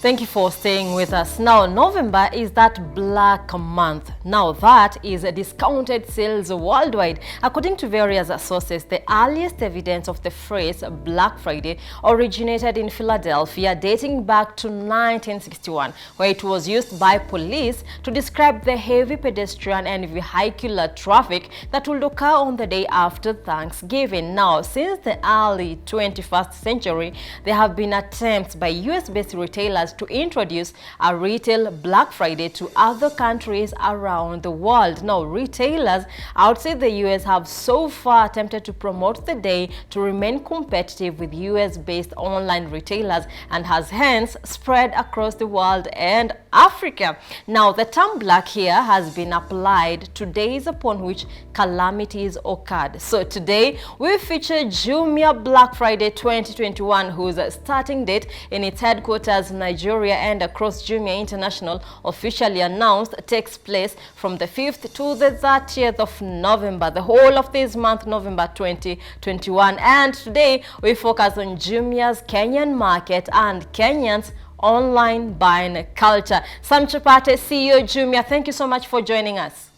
Thank you for staying with us. Now, November is that black month. Now, that is a discounted sales worldwide. According to various sources, the earliest evidence of the phrase Black Friday originated in Philadelphia, dating back to 1961, where it was used by police to describe the heavy pedestrian and vehicular traffic that would occur on the day after Thanksgiving. Now, since the early 21st century, there have been attempts by US-based retailers to introduce a retail Black Friday to other countries around the world. Now, retailers outside the US have so far attempted to promote the day to remain competitive with US-based online retailers and has hence spread across the world and Africa. Now, the term black here has been applied to days upon which calamities occurred. So today, we feature Jumia Black Friday 2021, whose starting date in its headquarters, Nigeria, and across Jumia International officially announced takes place from the 5th to the 30th of November, the whole of this month, November 2021. And today, we focus on Jumia's Kenyan market and Kenyans' online buying culture. Sam Chapate, CEO Jumia, thank you so much for joining us.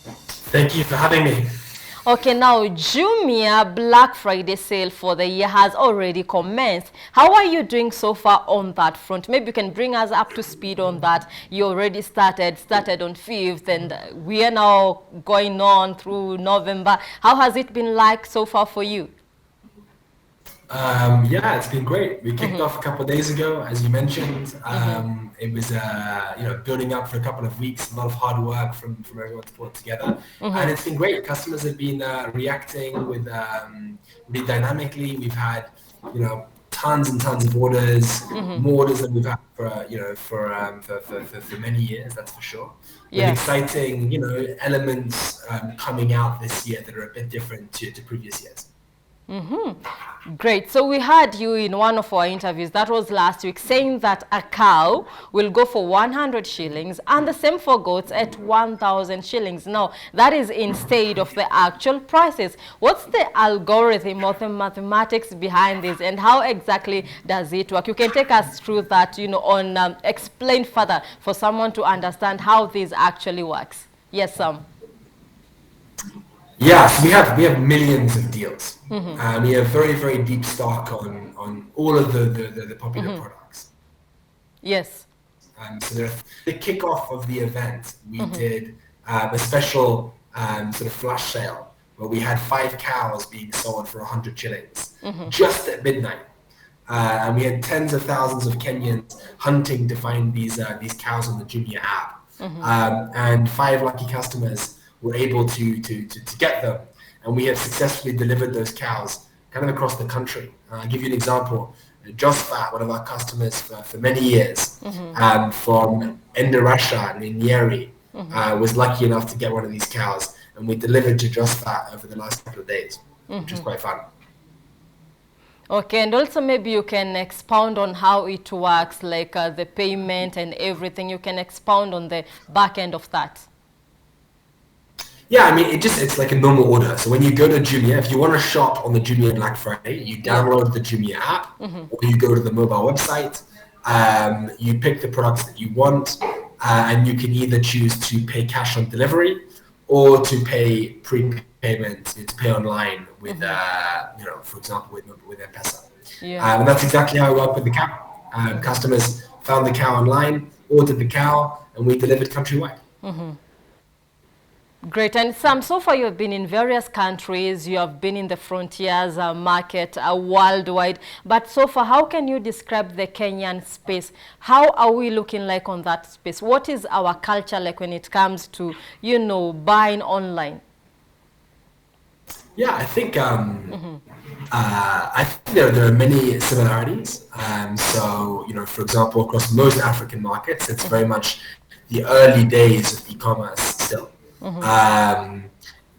Thank you for having me. Okay, now Jumia Black Friday sale for the year has already commenced. How are you doing so far on that front? Maybe you can bring us up to speed on that. You already started on 5th, and we are now going on through November. How has it been like so far for you? Yeah, it's been great. We kicked off a couple of days ago, as you mentioned. It was building up for a couple of weeks, a lot of hard work from everyone to pull it together, and it's been great. Customers have been reacting with really dynamically. We've had tons and tons of orders, more orders than we've had for many years. That's for sure. With exciting elements coming out this year that are a bit different to previous years. Great. So we heard you in one of our interviews, that was last week, saying that a cow will go for 100 shillings and the same for goats at 1,000 shillings. Now, that is instead of the actual prices. What's the algorithm or the mathematics behind this, and how exactly does it work? You can take us through that, explain further for someone to understand how this actually works. Yes, Sam. Yes, we have millions of deals. We have very, very deep stock on all of the popular products. Yes. So the kickoff of the event, we did a special sort of flash sale where we had 5 cows being sold for 100 shillings just at midnight. And we had tens of thousands of Kenyans hunting to find these cows on the Jumia app. And 5 lucky customers were able to get them, and we have successfully delivered those cows kind of across the country. I'll give you an example. Josfat, one of our customers for many years, from Endarasha in Nyeri, was lucky enough to get one of these cows, and we delivered to Josfat over the last couple of days, which was quite fun. Okay, and also maybe you can expound on how it works, like the payment and everything. You can expound on the back end of that. Yeah, I mean, it's like a normal order. So when you go to Jumia, if you want to shop on the Jumia Black Friday, you download the Jumia app, or you go to the mobile website, you pick the products that you want, and you can either choose to pay cash on delivery or to pay prepayment, to pay online with, for example, with M-Pesa. And that's exactly how I work with the cow. Customers found the cow online, ordered the cow, and we delivered countrywide. Great. And Sam, so far you have been in various countries, you have been in the frontiers market worldwide, but so far, how can you describe the Kenyan space? How are we looking like on that space? What is our culture like when it comes to, buying online? Yeah, I think there are many similarities. So, for example, across most African markets, it's very much the early days of e-commerce still.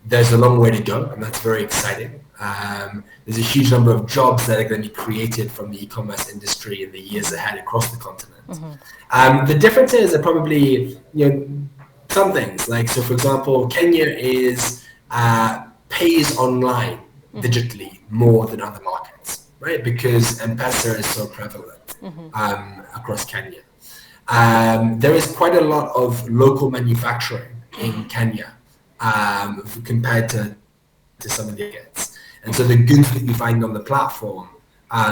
There's a long way to go, and that's very exciting. There's a huge number of jobs that are going to be created from the e-commerce industry in the years ahead across the continent. The differences are probably, some things. Like, so for example, Kenya pays online digitally more than other markets, right? Because M-Pesa is so prevalent. across Kenya. There is quite a lot of local manufacturing in Kenya compared to some of the markets. And so the goods that you find on the platform,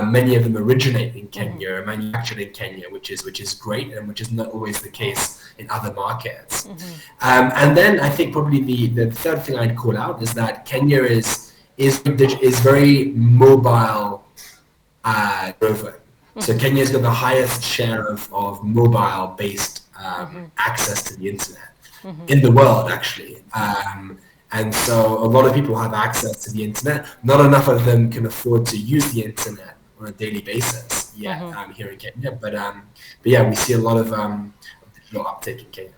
many of them originate in Kenya, are manufactured in Kenya, which is great and which is not always the case in other markets. And then I think probably the third thing I'd call out is that Kenya is very mobile driven. So Kenya's got the highest share of mobile-based access to the internet in the world, actually. And so a lot of people have access to the internet. Not enough of them can afford to use the internet on a daily basis yet here in Kenya. But yeah, we see a lot of digital uptake in Kenya.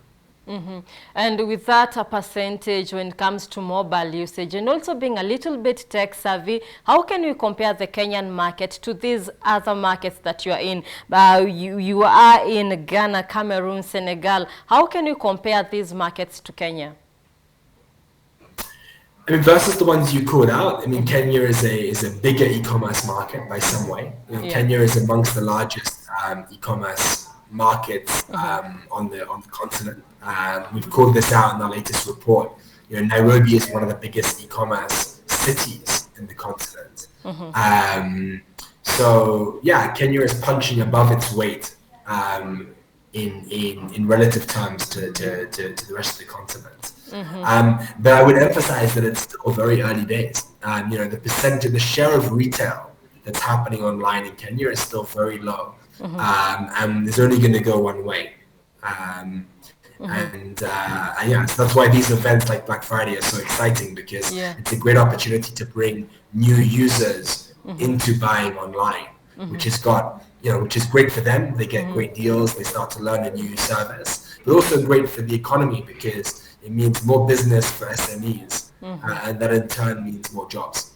And with that, a percentage when it comes to mobile usage and also being a little bit tech savvy, how can we compare the Kenyan market to these other markets that you are in? You are in Ghana, Cameroon, Senegal. How can you compare these markets to Kenya? I mean, versus the ones you called out, I mean, Kenya is a bigger e-commerce market by some way. You know, Kenya is amongst the largest e-commerce markets on the continent. We've called this out in our latest report. You know, Nairobi is one of the biggest e-commerce cities in the continent. So yeah, Kenya is punching above its weight in relative terms to the rest of the continent. But I would emphasize that it's still very early days. You know, the share of retail that's happening online in Kenya is still very low, and it's only going to go one way. And yeah, so that's why these events like Black Friday are so exciting, because it's a great opportunity to bring new users into buying online, which is great for them. They get great deals. They start to learn a new service, but also great for the economy because it means more business for SMEs, and that in turn means more jobs.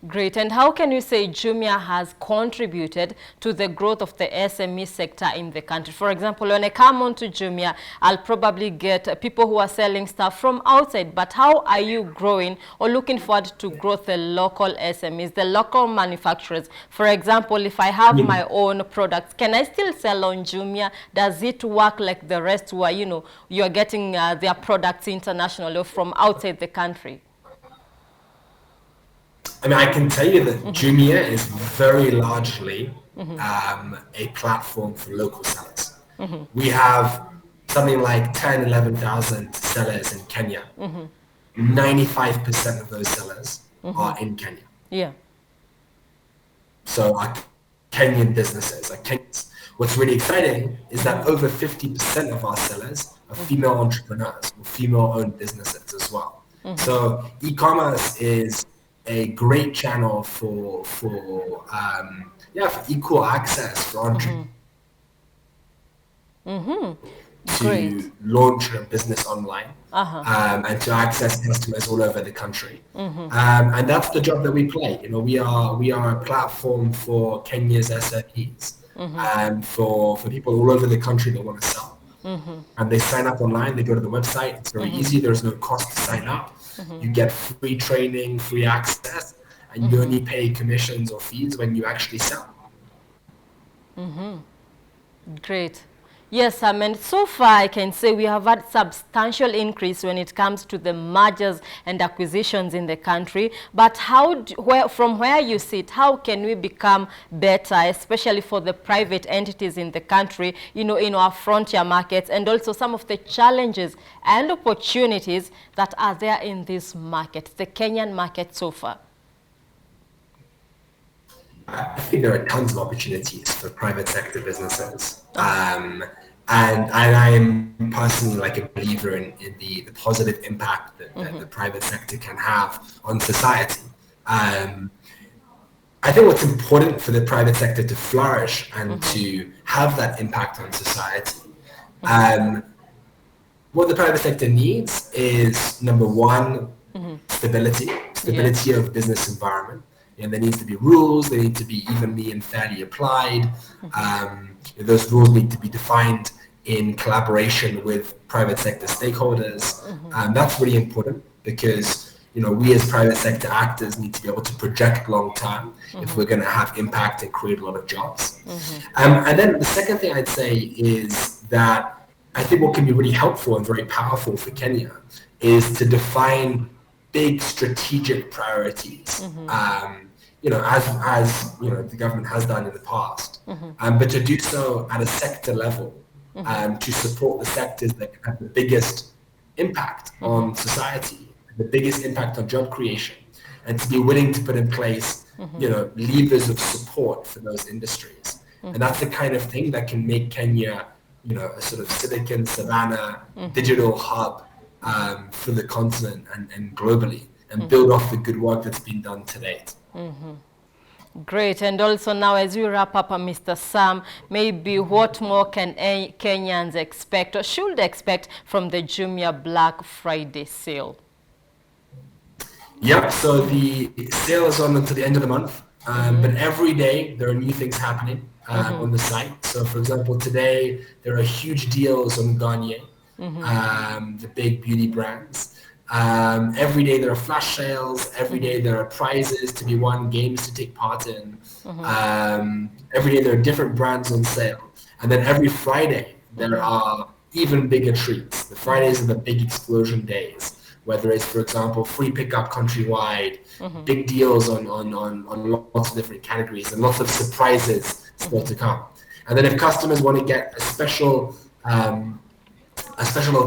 Great. And how can you say Jumia has contributed to the growth of the SME sector in the country? For example, when I come onto Jumia, I'll probably get people who are selling stuff from outside. But how are you growing or looking forward to growth the local SMEs, the local manufacturers? For example, if I have my own products, can I still sell on Jumia? Does it work like the rest who are, you know, you're getting their products internationally or from outside the country? I mean, I can tell you that Jumia is very largely a platform for local sellers. We have something like 10, 11,000 sellers in Kenya. 95% of those sellers are in Kenya. Yeah. So our Kenyan businesses, our Kenyans. What's really exciting is that over 50% of our sellers are female entrepreneurs or female-owned businesses as well. So e-commerce is a great channel for equal access for entrepreneurs to launch a business online and to access customers all over the country. And that's the job that we play. You know, we are a platform for Kenya's SMEs and for people all over the country that want to sell. And they sign up online, they go to the website, it's very easy, there's no cost to sign up. You get free training, free access, and you only pay commissions or fees when you actually sell. Great. Yes, I mean, so far I can say we have had substantial increase when it comes to the mergers and acquisitions in the country. But from where you sit, how can we become better, especially for the private entities in the country, you know, in our frontier markets, and also some of the challenges and opportunities that are there in this market, the Kenyan market so far? I think there are tons of opportunities for private sector businesses. And I'm personally like a believer in the positive impact that the private sector can have on society. I think what's important for the private sector to flourish and to have that impact on society, what the private sector needs is, number one, stability of business environment. And there needs to be rules, they need to be evenly and fairly applied. Those rules need to be defined in collaboration with private sector stakeholders. That's really important because we as private sector actors need to be able to project long term if we're going to have impact and create a lot of jobs. And then the second thing I'd say is that I think what can be really helpful and very powerful for Kenya is to define big strategic priorities. As the government has done in the past, but to do so at a sector level, to support the sectors that have the biggest impact on society, the biggest impact on job creation, and to be willing to put in place, levers of support for those industries. And that's the kind of thing that can make Kenya, a sort of Silicon Savannah digital hub for the continent and globally, and build off the good work that's been done to date. Great. And also now, as we wrap up, Mr. Sam, maybe what more can Kenyans expect or should expect from the Jumia Black Friday sale? Yep, so the sale is on until the end of the month, but every day there are new things happening on the site. So for example, today there are huge deals on Garnier, the big beauty brands. Every day there are flash sales, every day there are prizes to be won, games to take part in. Every day there are different brands on sale. And then every Friday there are even bigger treats. The Fridays are the big explosion days, whether it's, for example, free pickup countrywide, big deals on lots of different categories, and lots of surprises still to come. And then if customers want to get a special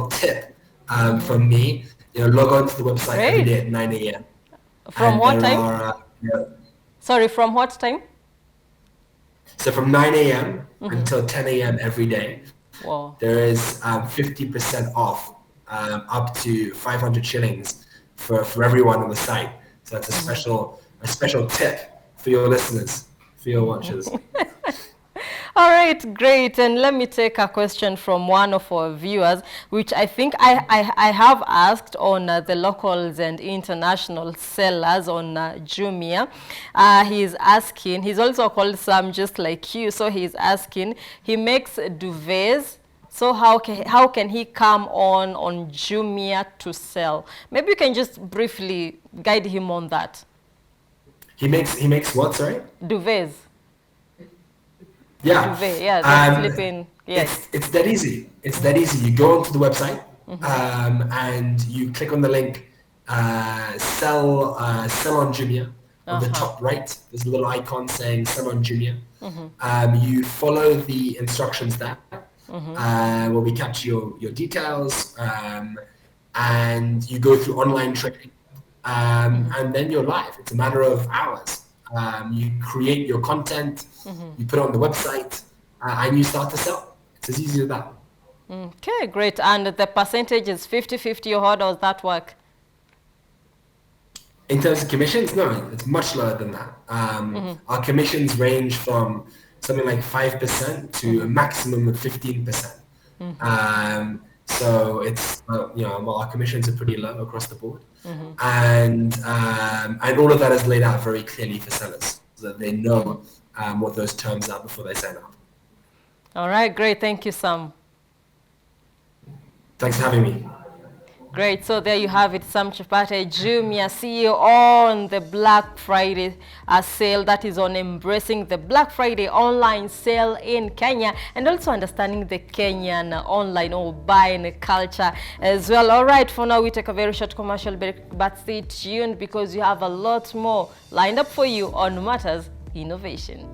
tip from me, log on to the website every day at 9 a.m. From what time? Sorry, from what time? So from 9 a.m. until 10 a.m. every day. Wow. There is 50% off, up to 500 shillings for everyone on the site. So that's a special tip for your listeners, for your watchers. All right, great. And let me take a question from one of our viewers, which I think I have asked on the locals and international sellers on Jumia. He's also called Sam just like you, so he's asking, he makes duvets. So how can he come on Jumia to sell? Maybe you can just briefly guide him on that. He makes what, sorry? Duvets. Yeah. Duvet, yeah, sleeping. Yes. It's that easy. It's that easy. You go onto the website and you click on the link sell on Jumia. On the top right, there's a little icon saying sell on Jumia. You follow the instructions there. Where we capture your details, and you go through online training, and then you're live. It's a matter of hours. You create your content, you put it on the website, and you start to sell. It's as easy as that. Okay, great. And the percentage is 50-50, or how does that work? In terms of commissions, no, it's much lower than that. Our commissions range from something like 5% to a maximum of 15%. So it's, our commissions are pretty low across the board. And all of that is laid out very clearly for sellers so that they know what those terms are before they sign up. All right, great. Thank you, Sam. Thanks for having me. Great. So there you have it, Sam Chapate, Jumia CEO on the Black Friday sale that is on embracing the Black Friday online sale in Kenya and also understanding the Kenyan online or buying culture as well. All right, for now we take a very short commercial break, but stay tuned because you have a lot more lined up for you on Matters Innovation.